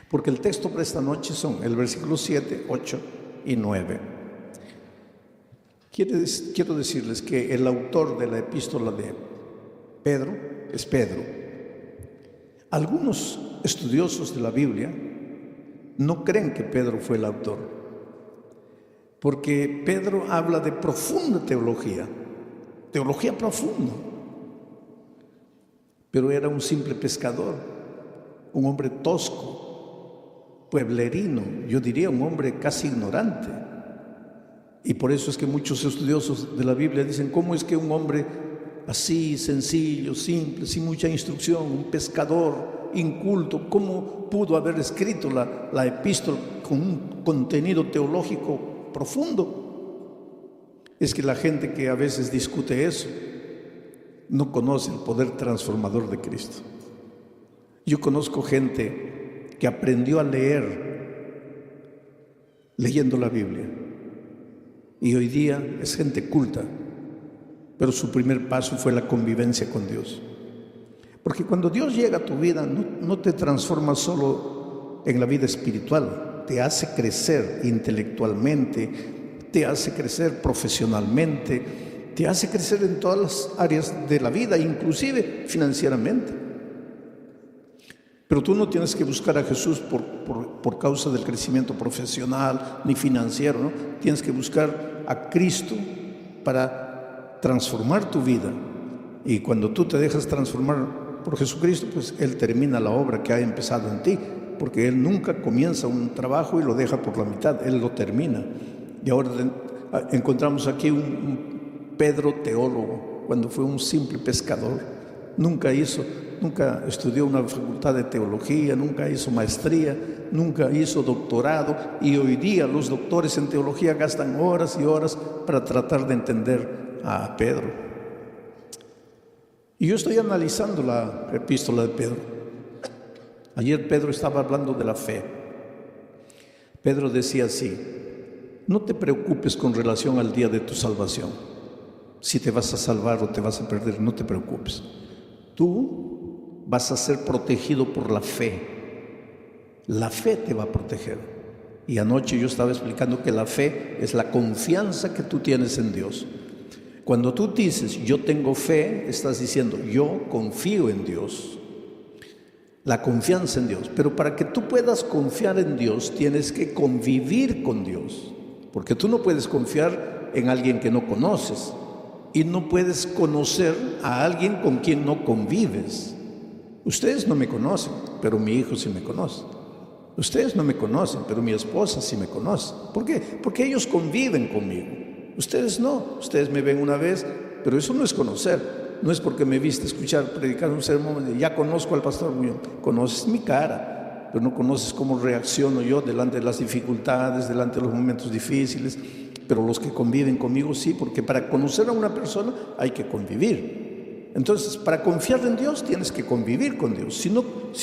porque el texto para esta noche son el versículo 7, 8 y 9. Quiero decirles que el autor de la epístola de Pedro es Pedro. Algunos estudiosos de la Biblia no creen que Pedro fue el autor, porque Pedro habla de profunda teología profunda, pero era un simple pescador, un hombre tosco, pueblerino, yo diría un hombre casi ignorante. Y por eso es que muchos estudiosos de la Biblia dicen, ¿cómo es que un hombre así, sencillo, simple, sin mucha instrucción, un pescador inculto, cómo pudo haber escrito la epístola con un contenido teológico profundo? Es que la gente que a veces discute eso no conoce el poder transformador de Cristo. Yo conozco gente que aprendió a leer leyendo la Biblia y hoy día es gente culta, pero su primer paso fue la convivencia con Dios. Porque cuando Dios llega a tu vida no te transforma solo en la vida espiritual, te hace crecer intelectualmente, te hace crecer profesionalmente, te hace crecer en todas las áreas de la vida, inclusive financieramente. Pero tú no tienes que buscar a Jesús por causa del crecimiento profesional ni financiero, ¿no? Tienes que buscar a Cristo para transformar tu vida. Y cuando tú te dejas transformar por Jesucristo, pues Él termina la obra que ha empezado en ti, porque Él nunca comienza un trabajo y lo deja por la mitad, Él lo termina. Y ahora encontramos aquí un Pedro teólogo, cuando fue un simple pescador. Nunca estudió una facultad de teología, nunca hizo maestría, nunca hizo doctorado, y hoy día los doctores en teología gastan horas y horas para tratar de entender a Pedro. Y yo estoy analizando la epístola de Pedro. Ayer Pedro estaba hablando de la fe. Pedro decía así: no te preocupes con relación al día de tu salvación. Si te vas a salvar o te vas a perder, no te preocupes. Tú vas a ser protegido por la fe. La fe te va a proteger. Y anoche yo estaba explicando que la fe es la confianza que tú tienes en Dios. Cuando tú dices, yo tengo fe, estás diciendo, yo confío en Dios. La confianza en Dios. Pero para que tú puedas confiar en Dios, tienes que convivir con Dios. Porque tú no puedes confiar en alguien que no conoces y no puedes conocer a alguien con quien no convives. Ustedes no me conocen, pero mi hijo sí me conoce. Ustedes no me conocen, pero mi esposa sí me conoce. ¿Por qué? Porque ellos conviven conmigo. Ustedes no. Ustedes me ven una vez, pero eso no es conocer. No es porque me viste escuchar predicar un sermón y ya conozco al pastor. Conoces mi cara, pero no conoces cómo reacciono yo delante de las dificultades, delante de los momentos difíciles. Pero los que conviven conmigo sí, porque para conocer a una persona hay que convivir. Entonces, para confiar en Dios tienes que convivir con Dios. Si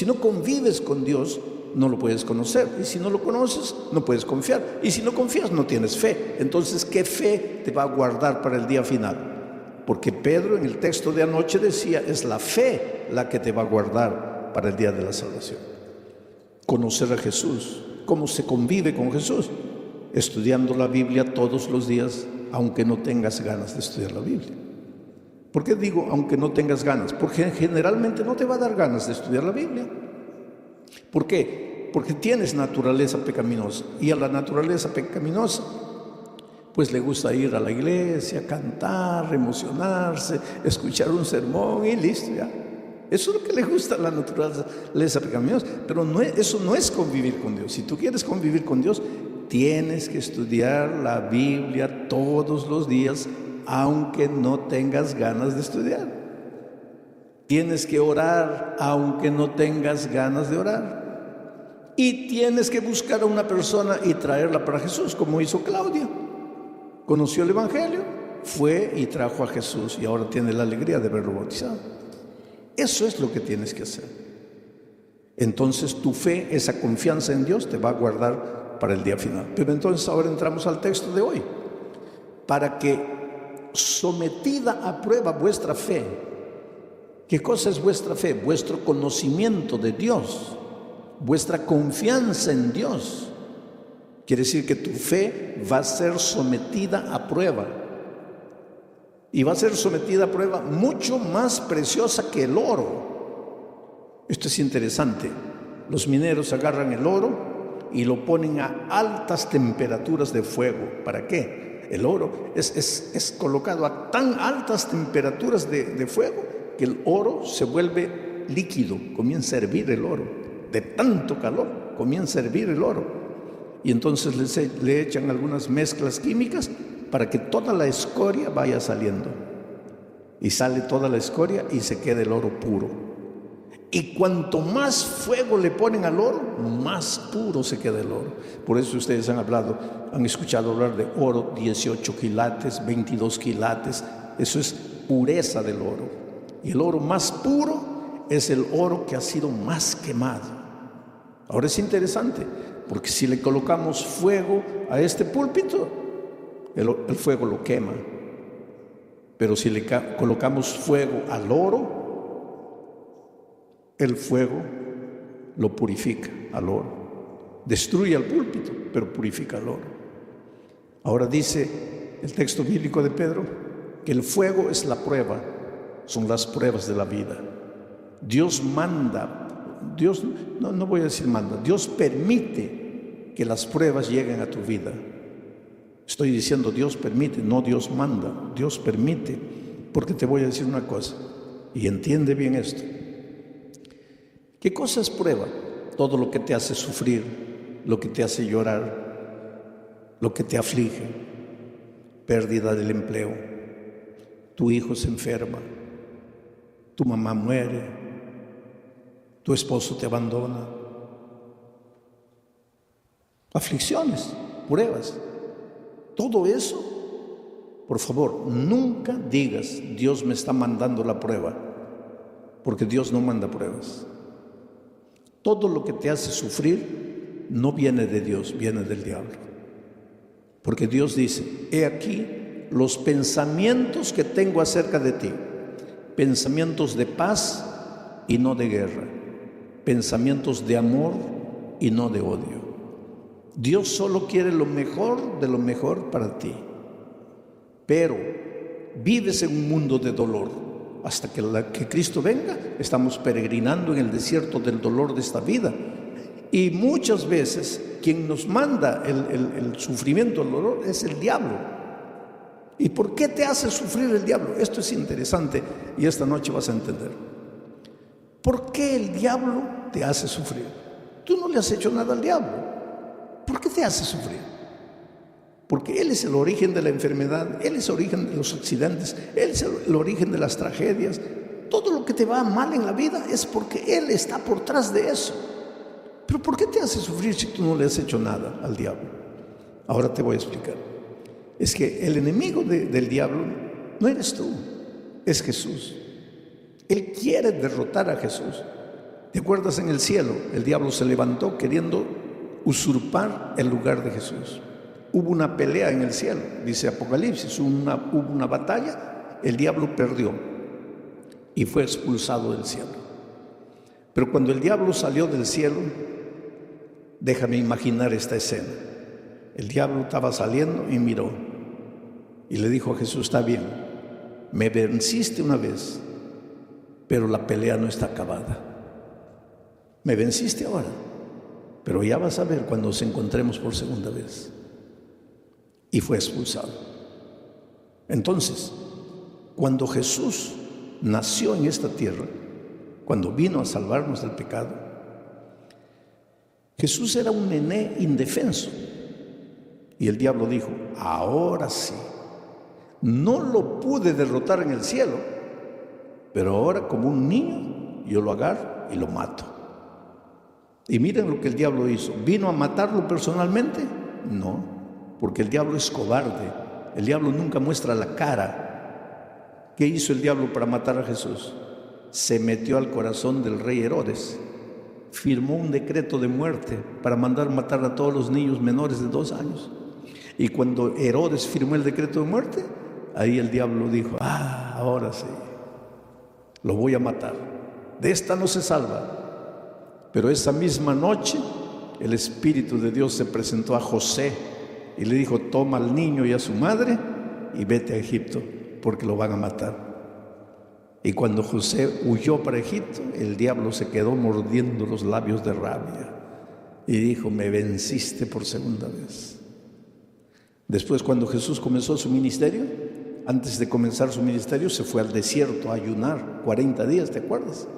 no convives con Dios, no lo puedes conocer. Y si no lo conoces, no puedes confiar. Y si no confías, no tienes fe. Entonces, ¿qué fe te va a guardar para el día final? Porque Pedro en el texto de anoche decía, es la fe la que te va a guardar para el día de la salvación. Conocer a Jesús. ¿Cómo se convive con Jesús? Estudiando la Biblia todos los días, aunque no tengas ganas de estudiar la Biblia. ¿Por qué digo aunque no tengas ganas? Porque generalmente no te va a dar ganas de estudiar la Biblia. ¿Por qué? Porque tienes naturaleza pecaminosa, y a la naturaleza pecaminosa pues le gusta ir a la iglesia, cantar, emocionarse, escuchar un sermón y listo ya. Eso es lo que le gusta a la naturaleza pecaminosa, pero eso no es convivir con Dios. Si tú quieres convivir con Dios, tienes que estudiar la Biblia todos los días, aunque no tengas ganas de estudiar. Tienes que orar, aunque no tengas ganas de orar. Y tienes que buscar a una persona y traerla para Jesús, como hizo Claudia. Conoció el Evangelio, fue y trajo a Jesús, y ahora tiene la alegría de verlo bautizado. Eso es lo que tienes que hacer. Entonces tu fe, esa confianza en Dios, te va a guardar para el día final. Pero entonces ahora entramos al texto de hoy. Para que, sometida a prueba vuestra fe. ¿Qué cosa es vuestra fe? Vuestro conocimiento de Dios. vuestra confianza en Dios. Quiere decir que tu fe va a ser sometida a prueba. Y va a ser sometida a prueba mucho más preciosa que el oro. Esto es interesante. Los mineros agarran el oro y lo ponen a altas temperaturas de fuego. ¿Para qué? El oro es colocado a tan altas temperaturas de fuego que el oro se vuelve líquido, comienza a hervir el oro. De tanto calor comienza a hervir el oro. Y entonces le echan algunas mezclas químicas para que toda la escoria vaya saliendo. Y sale toda la escoria y se queda el oro puro. Y cuanto más fuego le ponen al oro, más puro se queda el oro. Por eso ustedes han escuchado hablar de oro 18 quilates, 22 quilates. Eso es pureza del oro. Y el oro más puro es el oro que ha sido más quemado. Ahora es interesante, porque si le colocamos fuego a este púlpito, el fuego lo quema. Pero si le colocamos fuego al oro, el fuego lo purifica al oro. Destruye al púlpito, pero purifica al oro. Ahora dice el texto bíblico de Pedro que el fuego es la prueba, son las pruebas de la vida. Dios manda, no voy a decir manda, Dios permite que las pruebas lleguen a tu vida. Estoy diciendo Dios permite, no Dios manda, Dios permite, porque te voy a decir una cosa, y entiende bien esto. ¿Qué cosa es prueba? Todo lo que te hace sufrir, lo que te hace llorar, lo que te aflige, pérdida del empleo, tu hijo se enferma, tu mamá muere, tu esposo te abandona, aflicciones, pruebas. Todo eso, por favor, nunca digas Dios me está mandando la prueba, porque Dios no manda pruebas. Todo lo que te hace sufrir no viene de Dios, viene del diablo. Porque Dios dice, he aquí los pensamientos que tengo acerca de ti, pensamientos de paz y no de guerra, pensamientos de amor y no de odio. Dios solo quiere lo mejor de lo mejor para ti, pero vives en un mundo de dolor. Hasta que Cristo venga, estamos peregrinando en el desierto del dolor de esta vida. Y muchas veces quien nos manda el sufrimiento, el dolor, es el diablo. ¿Y por qué te hace sufrir el diablo? Esto es interesante y esta noche vas a entender. ¿Por qué el diablo te hace sufrir? Tú no le has hecho nada al diablo. ¿Por qué te hace sufrir? Porque Él es el origen de la enfermedad, Él es el origen de los accidentes, Él es el origen de las tragedias. Todo lo que te va mal en la vida es porque Él está por detrás de eso. Pero ¿por qué te hace sufrir si tú no le has hecho nada al diablo? Ahora te voy a explicar. Es que el enemigo del diablo no eres tú, es Jesús. Él quiere derrotar a Jesús. ¿Te acuerdas en el cielo? El diablo se levantó queriendo usurpar el lugar de Jesús. Hubo una pelea en el cielo, dice Apocalipsis, hubo una batalla, el diablo perdió y fue expulsado del cielo. Pero cuando el diablo salió del cielo, déjame imaginar esta escena. El diablo estaba saliendo y miró y le dijo a Jesús, está bien, me venciste una vez, pero la pelea no está acabada. Me venciste ahora, pero ya vas a ver cuando nos encontremos por segunda vez. Y fue expulsado. Entonces, cuando Jesús nació en esta tierra, cuando vino a salvarnos del pecado, Jesús era un nené indefenso. Y el diablo dijo, ahora sí, no lo pude derrotar en el cielo, pero ahora como un niño yo lo agarro y lo mato. Y miren lo que el diablo hizo. ¿Vino a matarlo personalmente? No. Porque el diablo es cobarde, el diablo nunca muestra la cara. ¿Qué hizo el diablo para matar a Jesús? Se metió al corazón del rey Herodes, firmó un decreto de muerte para mandar matar a todos los niños menores de 2 años. Y cuando Herodes firmó el decreto de muerte, ahí el diablo dijo, ahora sí, lo voy a matar, de esta no se salva. Pero esa misma noche el Espíritu de Dios se presentó a José y le dijo: toma al niño y a su madre y vete a Egipto, porque lo van a matar. Y cuando José huyó para Egipto, el diablo se quedó mordiendo los labios de rabia y dijo: me venciste por segunda vez. Después, cuando Jesús comenzó su ministerio, antes de comenzar su ministerio, se fue al desierto a ayunar 40 días, ¿te acuerdas?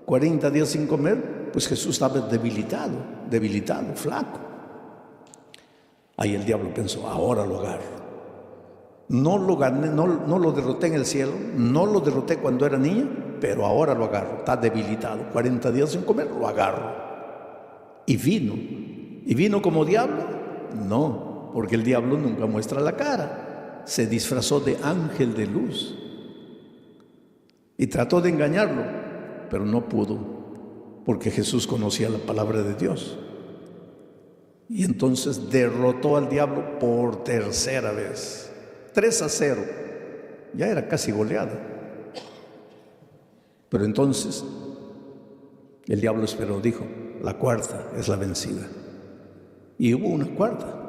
40 días sin comer, pues Jesús estaba debilitado, flaco. Ahí el diablo pensó: ahora lo agarro. No lo gané, no lo derroté en el cielo, no lo derroté cuando era niña, pero ahora lo agarro. Está debilitado, 40 días sin comer, lo agarro. Y vino. ¿Y vino como diablo? No, porque el diablo nunca muestra la cara. Se disfrazó de ángel de luz y trató de engañarlo, pero no pudo, porque Jesús conocía la palabra de Dios. Y entonces derrotó al diablo por tercera vez. 3-0, ya era casi goleada. Pero entonces el diablo esperó, dijo: la cuarta es la vencida. Y hubo una cuarta.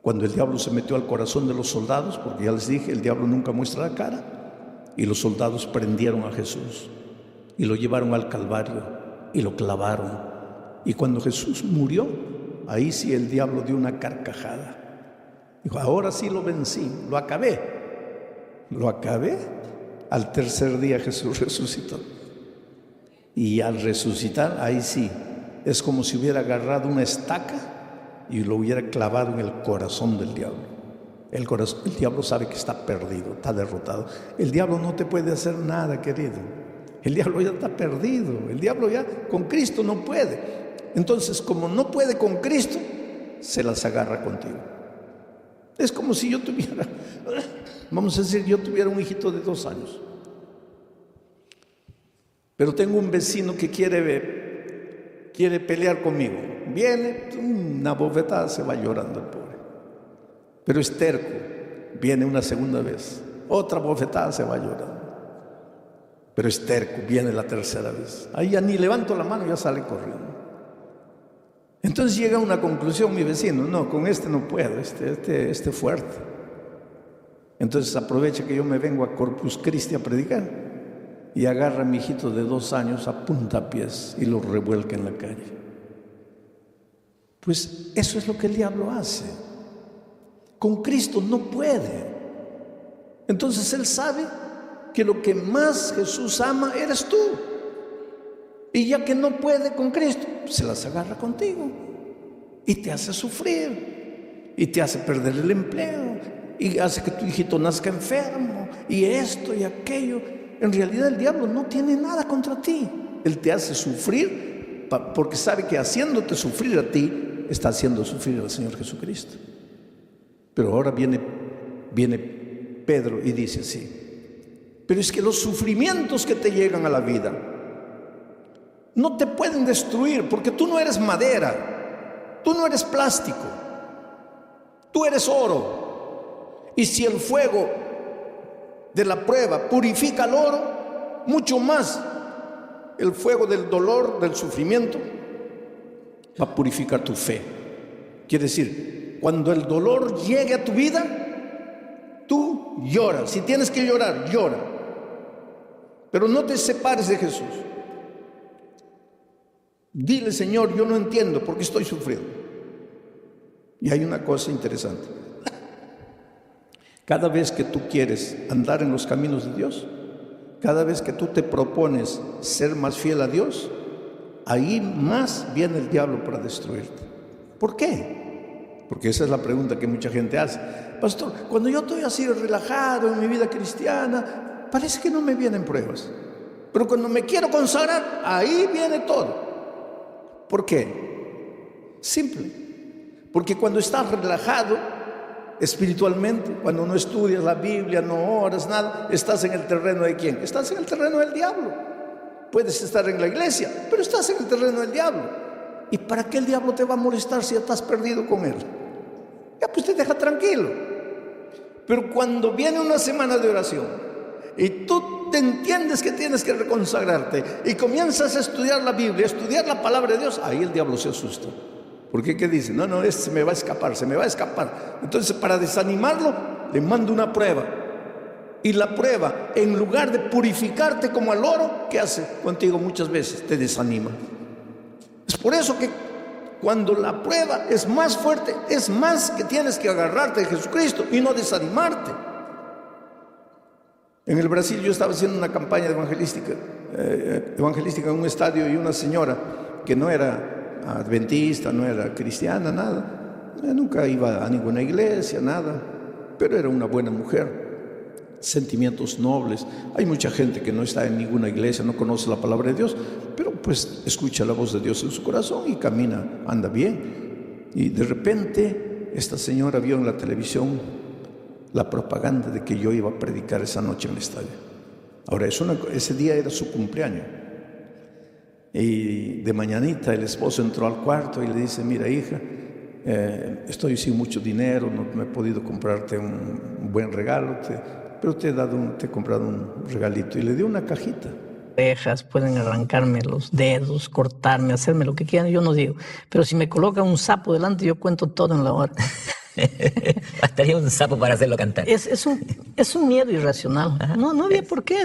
Cuando el diablo se metió al corazón de los soldados, porque ya les dije, el diablo nunca muestra la cara, y los soldados prendieron a Jesús y lo llevaron al Calvario y lo clavaron. Y cuando Jesús murió, ahí sí el diablo dio una carcajada. Dijo: ahora sí lo vencí, lo acabé. Al tercer día Jesús resucitó. Y al resucitar, ahí sí, es como si hubiera agarrado una estaca y lo hubiera clavado en el corazón del diablo. El diablo sabe que está perdido, está derrotado. El diablo no te puede hacer nada, querido. El diablo ya está perdido. El diablo ya con Cristo no puede. Entonces, como no puede con Cristo, se las agarra contigo. Es como si yo tuviera, vamos a decir, yo tuviera un hijito de 2 años. Pero tengo un vecino que quiere pelear conmigo. Viene, una bofetada, se va llorando el pobre. Pero es terco. Viene una segunda vez, otra bofetada, se va llorando. Pero es terco, viene la tercera vez. Ahí ya ni levanto la mano, ya sale corriendo. Entonces llega a una conclusión mi vecino: no, con este no puedo, este fuerte. Entonces aprovecha que yo me vengo a Corpus Christi a predicar y agarra a mi hijito de 2 años a puntapiés y lo revuelca en la calle. Pues eso es lo que el diablo hace. Con Cristo no puede. Entonces él sabe que lo que más Jesús ama eres tú. Y ya que no puede con Cristo, se las agarra contigo y te hace sufrir y te hace perder el empleo y hace que tu hijito nazca enfermo y esto y aquello. En realidad el diablo no tiene nada contra ti. Él te hace sufrir porque sabe que haciéndote sufrir a ti, está haciendo sufrir al Señor Jesucristo. Pero ahora viene Pedro y dice así: pero es que los sufrimientos que te llegan a la vida no te pueden destruir, porque tú no eres madera, tú no eres plástico, tú eres oro. Y si el fuego de la prueba purifica el oro, mucho más el fuego del dolor, del sufrimiento, va a purificar tu fe. Quiere decir, cuando el dolor llegue a tu vida, tú lloras. Si tienes que llorar, llora. Pero no te separes de Jesús. Dile: Señor, yo no entiendo por qué estoy sufriendo. Y hay una cosa interesante. Cada vez que tú quieres andar en los caminos de Dios, cada vez que tú te propones ser más fiel a Dios, ahí más viene el diablo para destruirte. ¿Por qué? Porque esa es la pregunta que mucha gente hace. Pastor, cuando yo estoy así relajado en mi vida cristiana, parece que no me vienen pruebas. Pero cuando me quiero consagrar, ahí viene todo. ¿Por qué? Simple. Porque cuando estás relajado espiritualmente, cuando no estudias la Biblia, no oras, nada, estás en el terreno de ¿quién? Estás en el terreno del diablo. Puedes estar en la iglesia, pero estás en el terreno del diablo. ¿Y para qué el diablo te va a molestar si ya estás perdido con él? Ya pues te deja tranquilo. Pero cuando viene una semana de oración y tú te entiendes que tienes que reconsagrarte y comienzas a estudiar la Biblia, a estudiar la palabra de Dios, ahí el diablo se asusta. Porque ¿qué dice? No, este se me va a escapar, se me va a escapar. Entonces, para desanimarlo, le mando una prueba. Y la prueba, en lugar de purificarte como al oro, ¿qué hace contigo muchas veces? Te desanima. Es por eso que cuando la prueba es más fuerte, es más que tienes que agarrarte de Jesucristo y no desanimarte. En el Brasil yo estaba haciendo una campaña evangelística en un estadio, y una señora que no era adventista, no era cristiana, nada, nunca iba a ninguna iglesia, nada, pero era una buena mujer, sentimientos nobles. Hay mucha gente que no está en ninguna iglesia, no conoce la palabra de Dios, pero pues escucha la voz de Dios en su corazón y camina, anda bien. Y de repente esta señora vio en la televisión la propaganda de que yo iba a predicar esa noche en el estadio. Ahora, ese día era su cumpleaños. Y de mañanita el esposo entró al cuarto y le dice: mira, hija, estoy sin mucho dinero, no me he podido comprarte un buen regalo, pero te he comprado un regalito. Y le dio una cajita. Pueden arrancarme los dedos, cortarme, hacerme lo que quieran, yo no digo. Pero si me colocan un sapo delante, yo cuento todo en la hora. Bastaría un sapo para hacerlo cantar. Es un miedo irracional. No había por qué.